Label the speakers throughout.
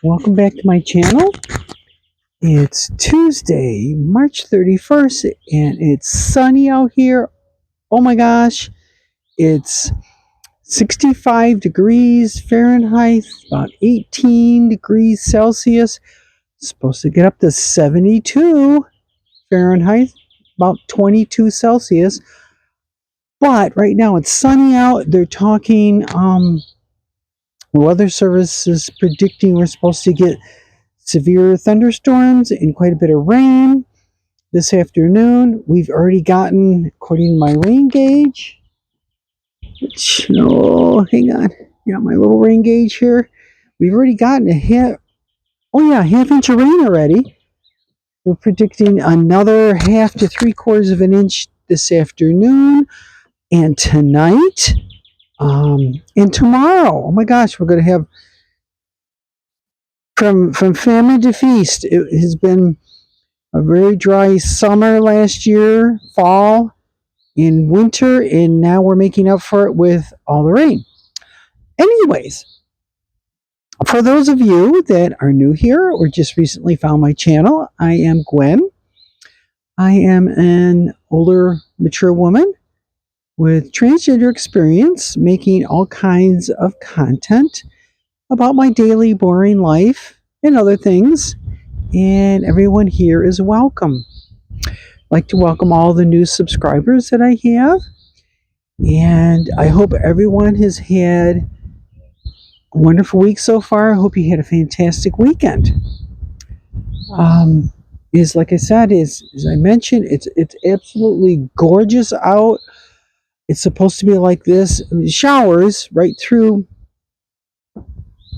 Speaker 1: Welcome back to my channel. It's Tuesday, March 31st, and it's sunny out here. Oh my gosh, it's 65 degrees Fahrenheit, about 18 degrees Celsius. It's supposed to get up to 72 Fahrenheit, about 22 Celsius. But right now it's sunny out. They're talking, the Weather Service is predicting we're supposed to get severe thunderstorms and quite a bit of rain this afternoon. We've already gotten, according to my rain gauge, hang on, my little rain gauge here. We've already gotten half inch of rain already. We're predicting another half to 3/4 of an inch this afternoon and tonight, and tomorrow. Oh my gosh, we're going to have from famine to feast. It has been a very dry summer last year, fall, and winter, and now we're making up for it with all the rain. Anyways, for those of you that are new here or just recently found my channel, I am Gwen. I am an older, mature woman with transgender experience, making all kinds of content about my daily boring life and other things. And everyone here is welcome. I'd like to welcome all the new subscribers that I have. And I hope everyone has had a wonderful week so far. I hope you had a fantastic weekend. Like I said, as I mentioned, it's absolutely gorgeous out. It's supposed to be like this. Showers right through.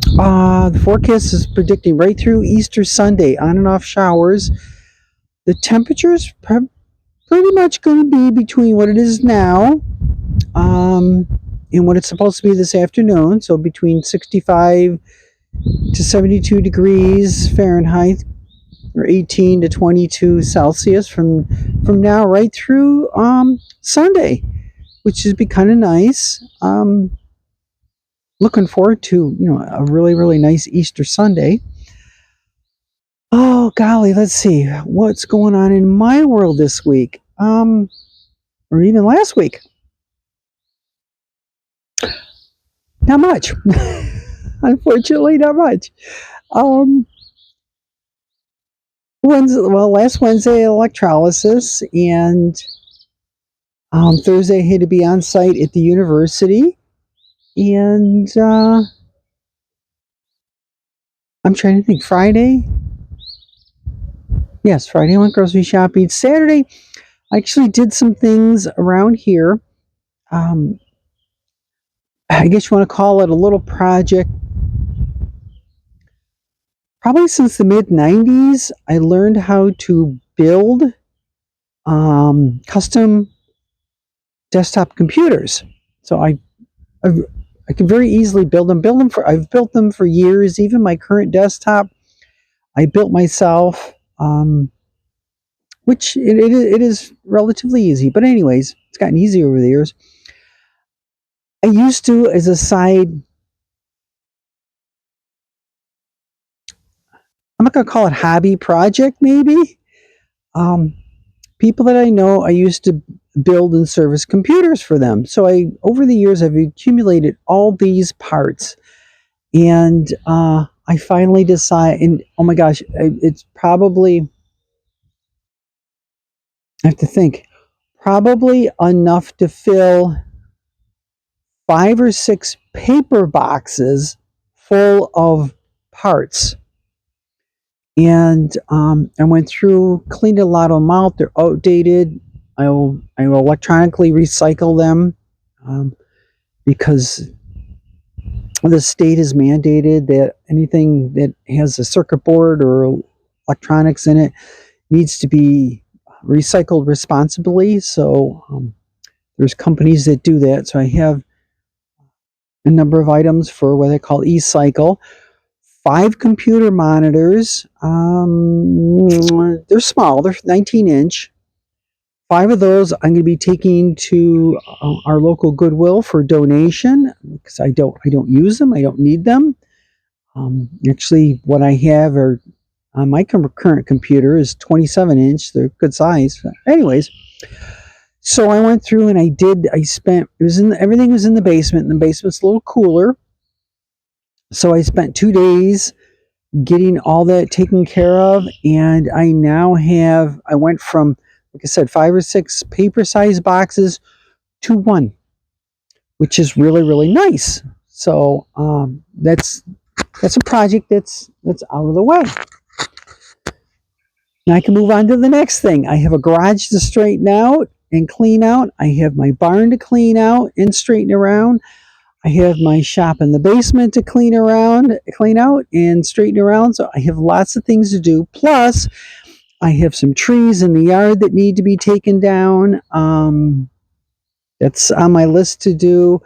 Speaker 1: The forecast is predicting right through Easter Sunday, on and off showers. The temperature's pretty much going to be between what it is now and what it's supposed to be this afternoon. So between 65 to 72 degrees Fahrenheit or 18 to 22 Celsius from now right through Sunday, which should be kind of nice. Looking forward to a really, really nice Easter Sunday. Oh golly, let's see what's going on in my world this week, or even last week. Not much. Unfortunately, not much. Last Wednesday electrolysis, and Thursday I had to be on site at the university, and I'm trying to think. Friday. Yes, Friday I went grocery shopping. Saturday, I actually did some things around here. I guess you want to call it a little project. Probably since the mid-90s, I learned how to build custom desktop computers. So I can very easily build them. I've built them for years. Even my current desktop, I built myself. Which it is relatively easy. But anyways, it's gotten easy over the years. I used to, as a side, I'm not going to call it hobby project, maybe. People that I know, I used to build and service computers for them. So over the years, I've accumulated all these parts. And I finally decided, and oh my gosh, it's probably, I have to think, probably enough to fill 5 or 6 paper boxes full of parts. And I went through, cleaned a lot of them out. They're outdated. I will electronically recycle them because the state has mandated that anything that has a circuit board or electronics in it needs to be recycled responsibly. So there's companies that do that. So I have a number of items for what they call e-cycle. 5 computer monitors. They're small. They're 19-inch. 5 of those I'm going to be taking to our local Goodwill for donation because I don't use them. I don't need them. Actually, what I have are on my current computer is 27-inch. They're good size. Anyways, so I went through and I spent, everything was in the basement, and the basement's a little cooler. So I spent 2 days getting all that taken care of, and I went from, like I said, 5 or 6 paper size boxes to one, which is really, really nice. So that's a project that's out of the way. Now I can move on to the next thing. I have a garage to straighten out and clean out. I have my barn to clean out and straighten around. I have my shop in the basement to clean out and straighten around. So I have lots of things to do. Plus, I have some trees in the yard that need to be taken down. That's on my list to do.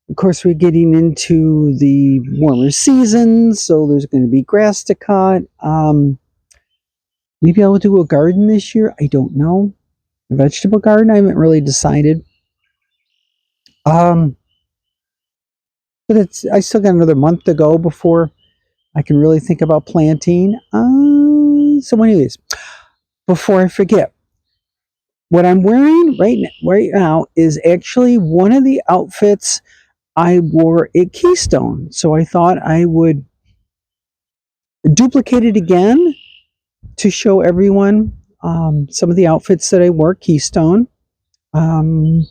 Speaker 1: Of course, we're getting into the warmer seasons, so there's going to be grass to cut. Maybe I'll do a garden this year. I don't know. A vegetable garden. I haven't really decided. Um, but I still got another month to go before I can really think about planting. So, anyways, before I forget, what I'm wearing right now is actually one of the outfits I wore at Keystone. So I thought I would duplicate it again to show everyone some of the outfits that I wore at Keystone. Um,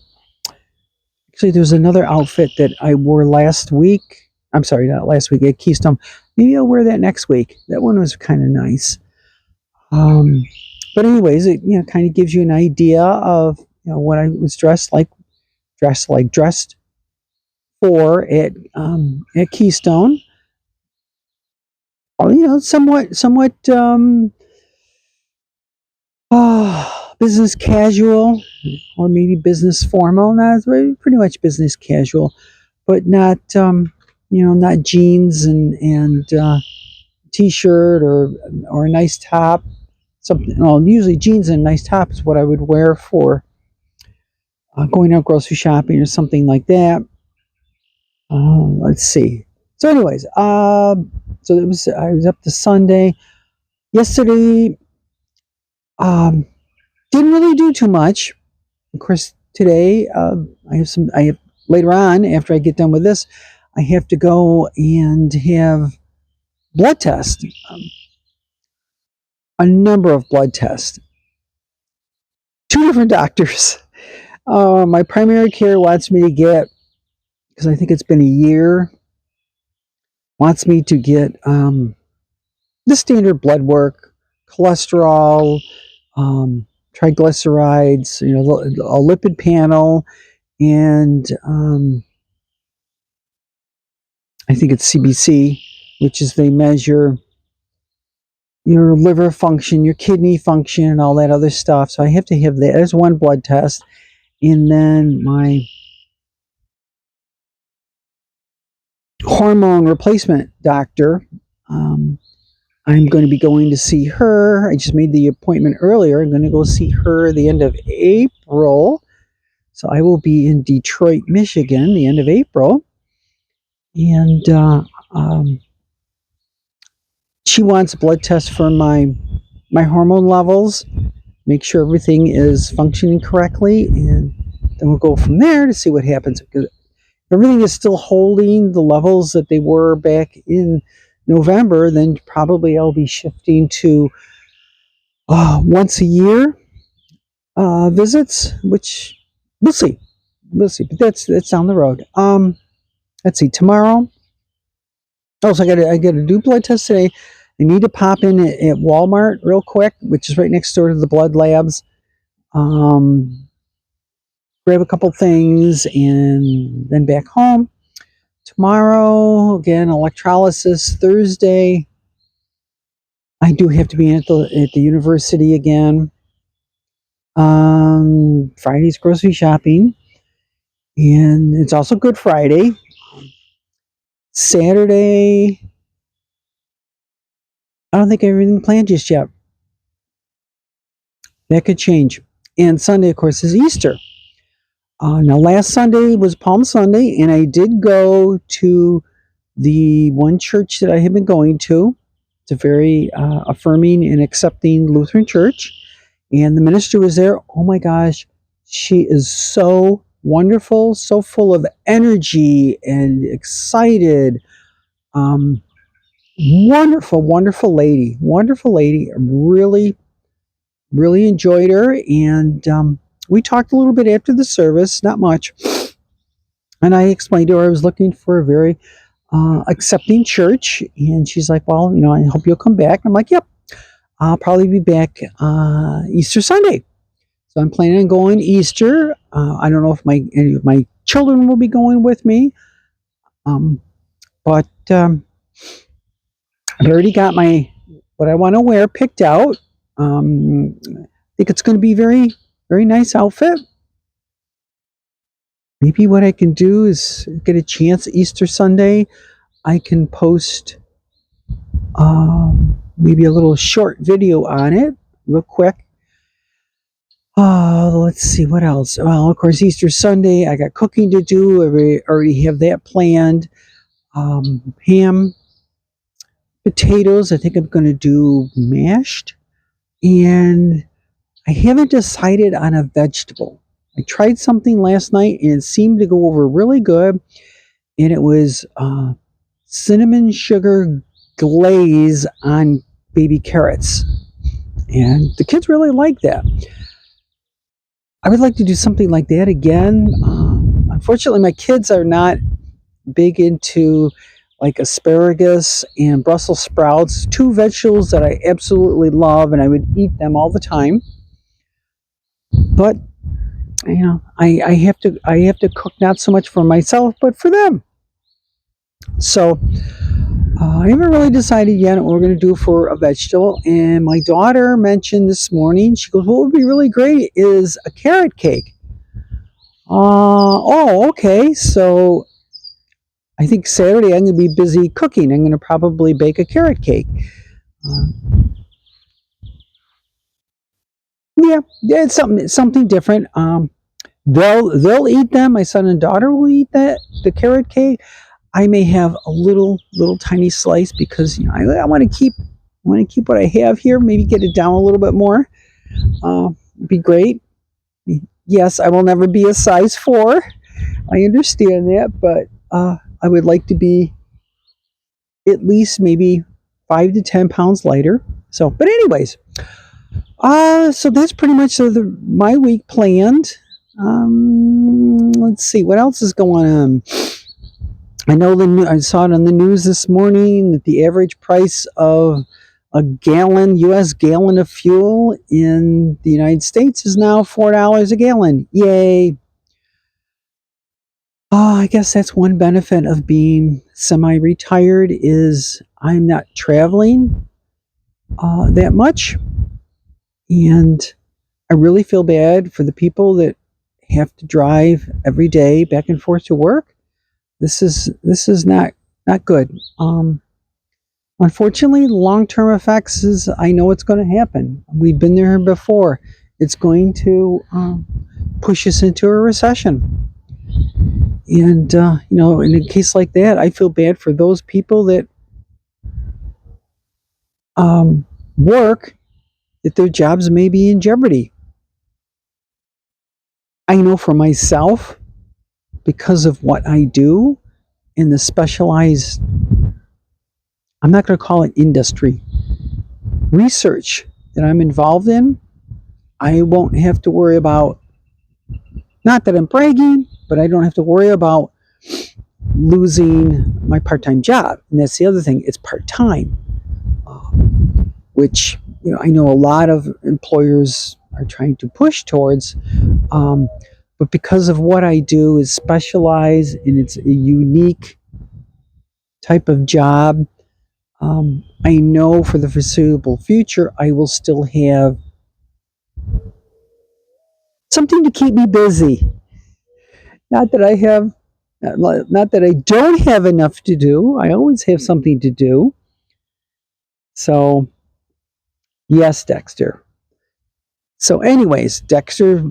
Speaker 1: Actually, there's another outfit that I wore last week. I'm sorry, not last week at Keystone. Maybe I'll wear that next week. That one was kind of nice. Um, but anyways, it kind of gives you an idea of what I was dressed for at Keystone. Somewhat business casual, or maybe business formal. No, it's pretty much business casual, but not jeans and t-shirt or a nice top. Something. Well, usually jeans and a nice top is what I would wear for going out grocery shopping or something like that. Let's see. So, anyways, I was up to Sunday. Yesterday, um, didn't really do too much. Of course, today I have later on after I get done with this, I have to go and have blood tests. A number of blood tests. 2 different doctors. My primary care wants me to get, because I think it's been a year, wants me to get the standard blood work, cholesterol, triglycerides, a lipid panel, and I think it's CBC, which is they measure your liver function, your kidney function, and all that other stuff. So I have to have that. There's one blood test. And then my hormone replacement doctor, I'm going to be going to see her. I just made the appointment earlier. I'm going to go see her the end of April. So I will be in Detroit, Michigan, the end of April. And she wants a blood test for my hormone levels, make sure everything is functioning correctly, and then we'll go from there to see what happens. Because if everything is still holding the levels that they were back in November, then probably I'll be shifting to once a year visits, which we'll see. We'll see, but that's down the road. Let's see. Tomorrow, so I got to do blood test today. I need to pop in at Walmart real quick, which is right next door to the blood labs. Grab a couple things and then back home. Tomorrow, again, electrolysis. Thursday, I do have to be at the university again. Friday's grocery shopping, and it's also Good Friday. Saturday, I don't think I have everything planned just yet. That could change. And Sunday, of course, is Easter. Now, last Sunday was Palm Sunday, and I did go to the one church that I have been going to. It's a very affirming and accepting Lutheran church. And the minister was there. Oh my gosh, she is so wonderful, so full of energy and excited. Um, wonderful, wonderful lady. Wonderful lady. Really, really enjoyed her. And we talked a little bit after the service, not much. And I explained to her I was looking for a very accepting church. And she's like, well, I hope you'll come back. I'm like, yep, I'll probably be back Easter Sunday. So I'm planning on going Easter. I don't know if any of my children will be going with me. But I've already got what I want to wear picked out. I think it's going to be very, very nice outfit. Maybe what I can do is get a chance Easter Sunday. I can post maybe a little short video on it real quick. Let's see what else. Well, of course, Easter Sunday, I got cooking to do. I already have that planned. Ham, potatoes. I think I'm going to do mashed. And I haven't decided on a vegetable. I tried something last night and it seemed to go over really good. And it was cinnamon sugar glaze on baby carrots. And the kids really like that. I would like to do something like that again. Unfortunately, my kids are not big into like asparagus and Brussels sprouts, two vegetables that I absolutely love, and I would eat them all the time. But I have to cook not so much for myself, but for them. So I haven't really decided yet what we're going to do for a vegetable. And my daughter mentioned this morning, she goes, what would be really great is a carrot cake. Okay. So I think Saturday I'm going to be busy cooking. I'm going to probably bake a carrot cake. Yeah, it's something different. They'll eat them. My son and daughter will eat the carrot cake. I may have a little tiny slice because I want to keep what I have here. Maybe get it down a little bit more. Be great. Yes, I will never be a size 4. I understand that, but I would like to be at least maybe 5 to 10 pounds lighter. So, but anyways, so that's pretty much my week planned. Let's see what else is going on. I know I saw it on the news this morning that the average price of a U.S. gallon of fuel in the United States is now $4 a gallon. Yay! I guess that's one benefit of being semi-retired is I'm not traveling that much, and I really feel bad for the people that have to drive every day back and forth to work. This is not good. Unfortunately, long-term effects is I know it's going to happen. We've been there before. It's going to push us into a recession. And in a case like that, I feel bad for those people that work that their jobs may be in jeopardy. I know for myself, because of what I do in the specialized, I'm not going to call it industry, research that I'm involved in, I won't have to worry about, not that I'm bragging, but I don't have to worry about losing my part-time job. And that's the other thing, it's part-time, which I know a lot of employers are trying to push towards. But because of what I do is specialized and it's a unique type of job, I know for the foreseeable future I will still have something to keep me busy. Not that I don't have enough to do. I always have something to do. So, yes, Dexter. So, anyways, Dexter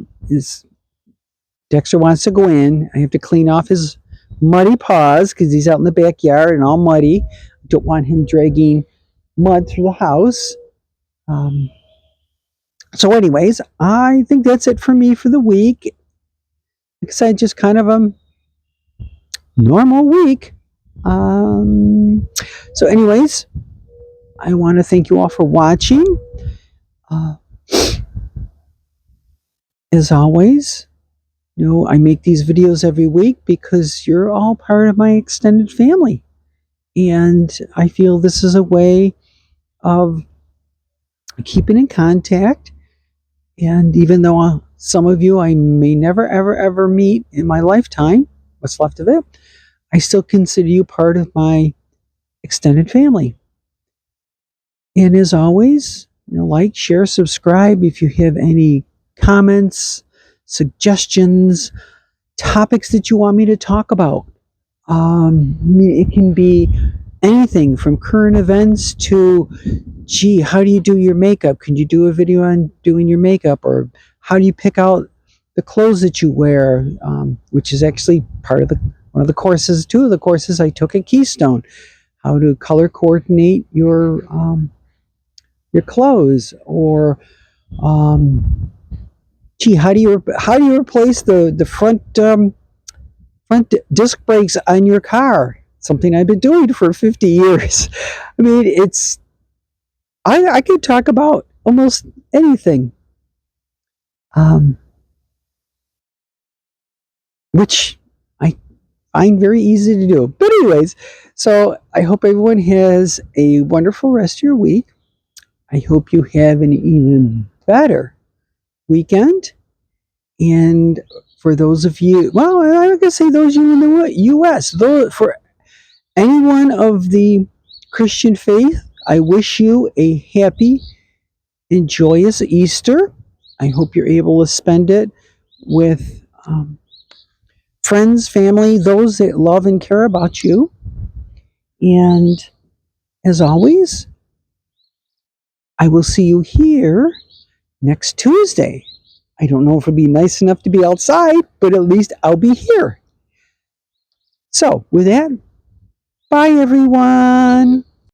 Speaker 1: wants to go in. I have to clean off his muddy paws because he's out in the backyard and all muddy. Don't want him dragging mud through the house. Um, so, anyways, I think that's it for me for the week. Like I said, just kind of a normal week. Um, so, anyways, I want to thank you all for watching. Uh, as always, I make these videos every week because you're all part of my extended family. And I feel this is a way of keeping in contact. And even though some of you I may never, ever, ever meet in my lifetime, what's left of it, I still consider you part of my extended family. And as always, like, share, subscribe if you have any comments, suggestions, topics that you want me to talk about. It can be anything from current events to, gee, how do you do your makeup? Can you do a video on doing your makeup? Or how do you pick out the clothes that you wear? Which is actually part of one of the courses, two of the courses I took at Keystone. How to color coordinate your clothes, or gee, how do you replace the front disc brakes on your car? Something I've been doing for 50 years. I mean, I could talk about almost anything, which I find very easy to do. But anyways, so I hope everyone has a wonderful rest of your week. I hope you have an even better weekend. And for those of you, well, I'm not going to say those of you in the U.S., for anyone of the Christian faith, I wish you a happy and joyous Easter. I hope you're able to spend it with friends, family, those that love and care about you. And as always, I will see you here next Tuesday. I don't know if it'll be nice enough to be outside, but at least I'll be here. So, with that, bye everyone.